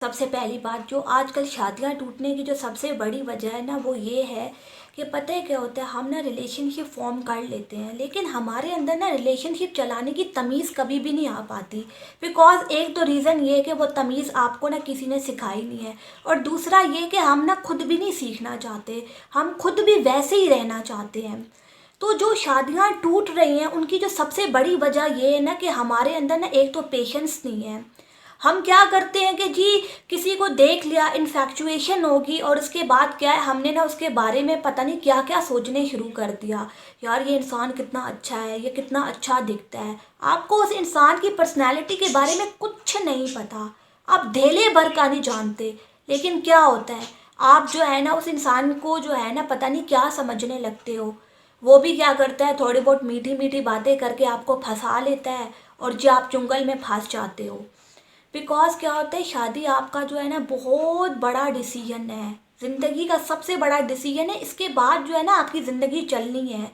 सबसे पहली बात जो आजकल शादियां टूटने की जो सबसे बड़ी वजह है ना वो ये है कि पता है क्या होता है। हम ना रिलेशनशिप फॉर्म कर लेते हैं लेकिन हमारे अंदर ना रिलेशनशिप चलाने की तमीज़ कभी भी नहीं आ पाती। बिकॉज एक तो रीज़न ये है कि वो तमीज़ आपको ना किसी ने सिखाई नहीं है, और दूसरा ये कि हम ना खुद भी नहीं सीखना चाहते, हम खुद भी वैसे ही रहना चाहते हैं। तो जो शादियां टूट रही हैं उनकी जो सबसे बड़ी वजह ये है ना कि हमारे अंदर ना एक तो पेशेंस नहीं है। हम क्या करते हैं कि जी किसी को देख लिया, इन्फैक्चुएशन होगी, और उसके बाद क्या है, हमने ना उसके बारे में पता नहीं क्या क्या सोचने शुरू कर दिया। यार ये इंसान कितना अच्छा है, ये कितना अच्छा दिखता है। आपको उस इंसान की पर्सनैलिटी के बारे में कुछ नहीं पता, आप धेले भर का नहीं जानते। लेकिन क्या होता है, आप जो है ना उस इंसान को जो है ना पता नहीं क्या समझने लगते हो। वो भी क्या करता है, थोड़ी बहुत मीठी मीठी बातें करके आपको फंसा लेता है, और जो आप चुंगल में फंस जाते हो। बिकॉज क्या होता है, शादी आपका जो है ना बहुत बड़ा डिसीजन है, ज़िंदगी का सबसे बड़ा डिसीजन है। इसके बाद जो है ना आपकी ज़िंदगी चलनी है।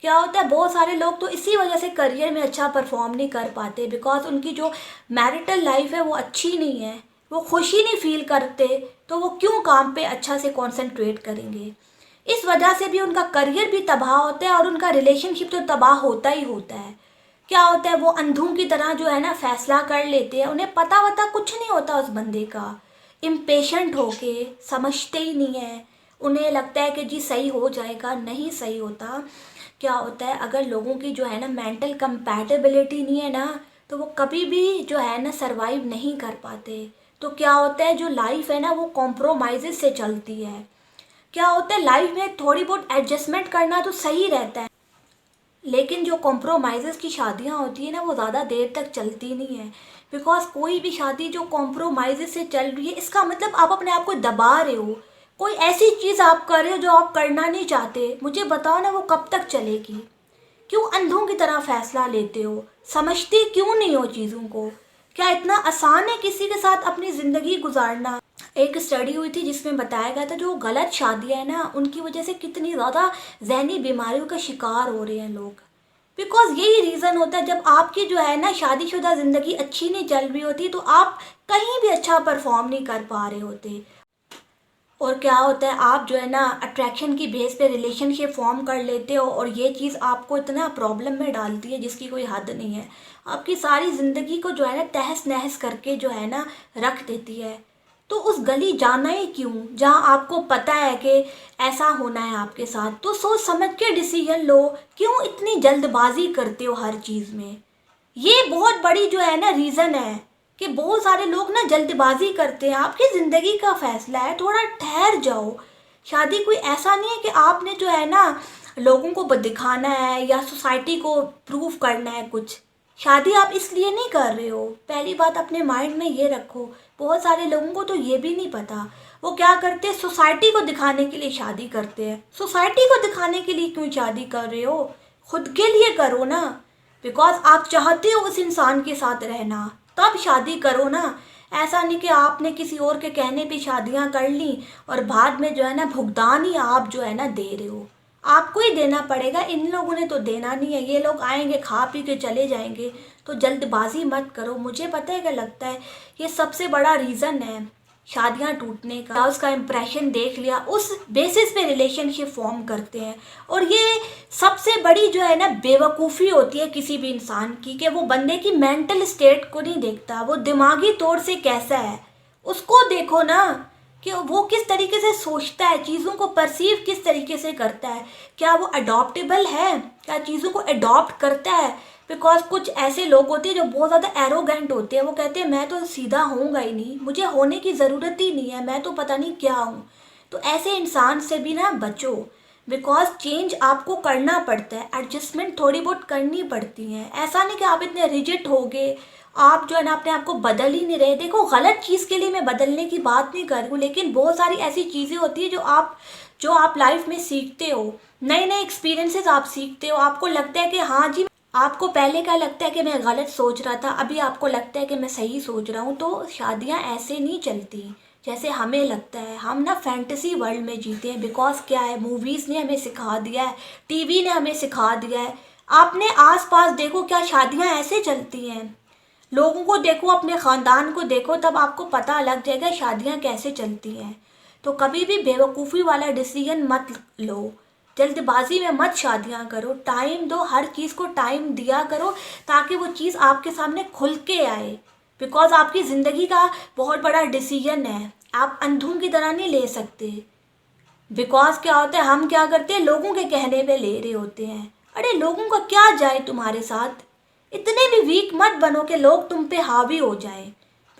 क्या होता है, बहुत सारे लोग तो इसी वजह से करियर में अच्छा परफॉर्म नहीं कर पाते, बिकॉज उनकी जो मैरिटल लाइफ है वो अच्छी नहीं है, वो खुशी नहीं फील करते। तो वो क्यों काम पे अच्छा से कॉन्सेंट्रेट करेंगे। इस वजह से भी उनका करियर भी तबाह होता है और उनका रिलेशनशिप तो तबाह होता ही होता है। क्या होता है, वो अंधों की तरह जो है ना फैसला कर लेते हैं, उन्हें पता वता कुछ नहीं होता उस बंदे का। इम्पेशेंट होके समझते ही नहीं है, उन्हें लगता है कि जी सही हो जाएगा, नहीं सही होता। क्या होता है, अगर लोगों की जो है ना मेंटल कंपैटिबिलिटी नहीं है ना, तो वो कभी भी जो है ना सरवाइव नहीं कर पाते। तो क्या होता है, जो लाइफ है ना वो कॉम्प्रोमाइज़ से चलती है। क्या होता है, लाइफ में थोड़ी बहुत एडजस्टमेंट करना तो सही रहता है, लेकिन जो कॉम्प्रोमाइज़ की शादियाँ होती है ना वो ज़्यादा देर तक चलती नहीं है। बिकॉज कोई भी शादी जो कॉम्प्रोमाइज़ से चल रही है, इसका मतलब आप अपने आप को दबा रहे हो। कोई ऐसी चीज़ आप कर रहे हो जो आप करना नहीं चाहते। मुझे बताओ ना वो कब तक चलेगी। क्यों अंधों की तरह फैसला लेते हो, समझते क्यों नहीं हो चीज़ों को। क्या इतना आसान है किसी के साथ अपनी ज़िंदगी गुजारना। एक स्टडी हुई थी जिसमें बताया गया था जो गलत शादियां है ना उनकी वजह से कितनी ज़्यादा जहनी बीमारियों का शिकार हो रहे हैं लोग। बिकॉज यही रीज़न होता है, जब आपकी जो है ना शादीशुदा ज़िंदगी अच्छी नहीं चल रही होती तो आप कहीं भी अच्छा परफॉर्म नहीं कर पा रहे होते। और क्या होता है, आप जो है ना अट्रैक्शन की बेस पे रिलेशनशिप फॉर्म कर लेते हो, और ये चीज़ आपको इतना प्रॉब्लम में डालती है जिसकी कोई हद नहीं है। आपकी सारी ज़िंदगी को जो है ना तहस नहस करके जो है ना रख देती है। तो उस गली जाना ही क्यों जहाँ आपको पता है कि ऐसा होना है आपके साथ। तो सोच समझ के डिसीजन लो, क्यों इतनी जल्दबाजी करते हो हर चीज़ में। ये बहुत बड़ी जो है ना रीज़न है कि बहुत सारे लोग ना जल्दबाजी करते हैं। आपकी ज़िंदगी का फैसला है, थोड़ा ठहर जाओ। शादी कोई ऐसा नहीं है कि आपने जो है ना लोगों को दिखाना है या सोसाइटी को प्रूव करना है कुछ। शादी आप इसलिए नहीं कर रहे हो, पहली बात अपने माइंड में ये रखो। बहुत सारे लोगों को तो ये भी नहीं पता, वो क्या करते हैं, सोसाइटी को दिखाने के लिए शादी करते हैं। सोसाइटी को दिखाने के लिए क्यों शादी कर रहे हो, खुद के लिए करो ना। बिकॉज आप चाहते हो उस इंसान के साथ रहना, तब शादी करो ना। ऐसा नहीं कि आपने किसी और के कहने पे शादियां कर ली और बाद में जो है ना भुगतान ही आप जो है ना दे रहे हो। आपको ही देना पड़ेगा, इन लोगों ने तो देना नहीं है। ये लोग आएंगे खा पी के चले जाएंगे। तो जल्दबाजी मत करो। मुझे पता है क्या लगता है, ये सबसे बड़ा रीज़न है शादियां टूटने का। उसका इम्प्रेशन देख लिया, उस बेसिस पे रिलेशनशिप फॉर्म करते हैं। और ये सबसे बड़ी जो है ना बेवकूफ़ी होती है किसी भी इंसान की, कि वो बंदे की मेंटल स्टेट को नहीं देखता, वो दिमागी तौर से कैसा है उसको देखो ना, कि वो किस तरीके से सोचता है, चीज़ों को परसीव किस तरीके से करता है। क्या वो अडॉप्टेबल है, क्या चीज़ों को अडॉप्ट करता है। बिकॉज कुछ ऐसे लोग होते हैं जो बहुत ज़्यादा एरोगेंट होते हैं, वो कहते हैं मैं तो सीधा होऊंगा ही नहीं, मुझे होने की ज़रूरत ही नहीं है, मैं तो पता नहीं क्या हूँ। तो ऐसे इंसान से भी ना बचो। बिकॉज चेंज आपको करना पड़ता है, एडजस्टमेंट थोड़ी बहुत करनी पड़ती हैं। ऐसा नहीं कि आप इतने रिजिड हो गए, आप जो है ना अपने आप को बदल ही नहीं रहे। देखो गलत चीज़ के लिए मैं बदलने की बात नहीं कर रही हूँ, लेकिन बहुत सारी ऐसी चीज़ें होती है जो आप लाइफ में सीखते हो। नए नए एक्सपीरियंसेस आप सीखते हो, आपको लगता है कि हाँ जी, आपको पहले क्या लगता है कि मैं गलत सोच रहा था, अभी आपको लगता है कि मैं सही सोच रहा हूँ। तो शादियाँ ऐसे नहीं चलती जैसे हमें लगता है। हम ना फैंटेसी वर्ल्ड में जीते हैं। बिकॉज क्या है, मूवीज़ ने हमें सिखा दिया है, टीवी ने हमें सिखा दिया है। आपने आस पास देखो, क्या शादियाँ ऐसे चलती हैं। लोगों को देखो, अपने ख़ानदान को देखो, तब आपको पता लग जाएगा शादियाँ कैसे चलती हैं। तो कभी भी बेवकूफ़ी वाला डिसीजन मत लो, जल्दबाजी में मत शादियाँ करो, टाइम दो, हर चीज़ को टाइम दिया करो ताकि वो चीज़ आपके सामने खुल के आए। बिकॉज आपकी ज़िंदगी का बहुत बड़ा डिसीजन है, आप अंधों की तरह नहीं ले सकते। बिकॉज क्या होता है, हम क्या करते हैं, लोगों के कहने पे ले रहे होते हैं। अरे लोगों का क्या जाए तुम्हारे साथ, इतने भी वीक मत बनो कि लोग तुम पे हावी हो जाएं।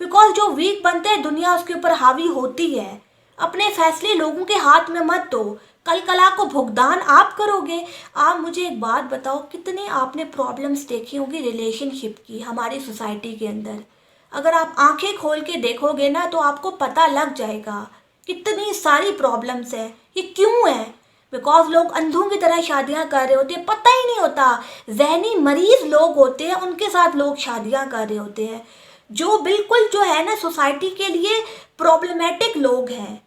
बिकॉज जो वीक बनते हैं दुनिया उसके ऊपर हावी होती है। अपने फैसले लोगों के हाथ में मत दो, कल कला को भुगतान आप करोगे। आप मुझे एक बात बताओ, कितने आपने प्रॉब्लम्स देखी होंगी रिलेशनशिप की हमारी सोसाइटी के अंदर। अगर आप आंखें खोल के देखोगे ना तो आपको पता लग जाएगा कितनी सारी प्रॉब्लम्स है। ये क्यों है? बिकॉज लोग अंधों की तरह शादियां कर रहे होते हैं, पता ही नहीं होता। जहनी मरीज लोग होते हैं, उनके साथ लोग शादियां कर रहे होते हैं। जो बिल्कुल जो है ना सोसाइटी के लिए प्रॉब्लमेटिक लोग हैं,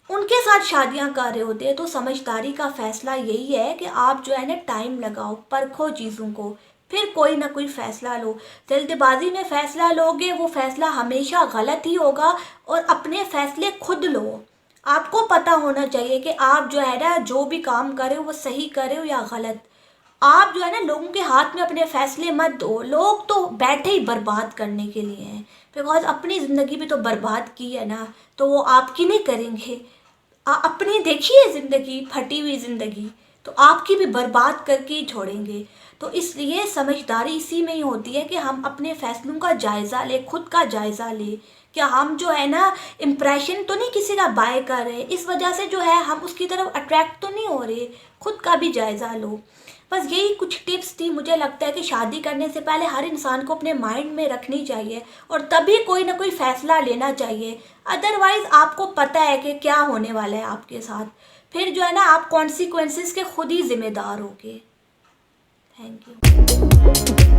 उनके साथ शादियां कर रहे होते हैं। तो समझदारी का फैसला यही है कि आप जो है ना टाइम लगाओ, परखो चीज़ों को, फिर कोई ना कोई फैसला लो। जल्दबाजी में फैसला लोगे वो फैसला हमेशा गलत ही होगा। और अपने फैसले खुद लो। आपको पता होना चाहिए कि आप जो है ना जो भी काम कर रहे हो वो सही कर रहे हो या गलत। आप जो है ना लोगों के हाथ में अपने फैसले मत दो। लोग तो बैठे ही बर्बाद करने के लिए हैं। बिकॉज अपनी ज़िंदगी भी तो बर्बाद की है ना, तो वो आपकी नहीं करेंगे। अपनी देखिए ज़िंदगी, फटी हुई ज़िंदगी, तो आपकी भी बर्बाद करके ही छोड़ेंगे। तो इसलिए समझदारी इसी में ही होती है कि हम अपने फैसलों का जायज़ा लें, खुद का जायज़ा लें। क्या हम जो है ना इम्प्रेशन तो नहीं किसी का बाय कर रहे, इस वजह से जो है हम उसकी तरफ अट्रैक्ट तो नहीं हो रहे। खुद का भी जायज़ा लो। बस यही कुछ टिप्स थी। मुझे लगता है कि शादी करने से पहले हर इंसान को अपने माइंड में रखनी चाहिए और तभी कोई ना कोई फैसला लेना चाहिए। अदरवाइज़ आपको पता है कि क्या होने वाला है आपके साथ। फिर जो है ना आप कॉन्सिक्वेंसेस के खुद ही ज़िम्मेदार होगे। Thank you.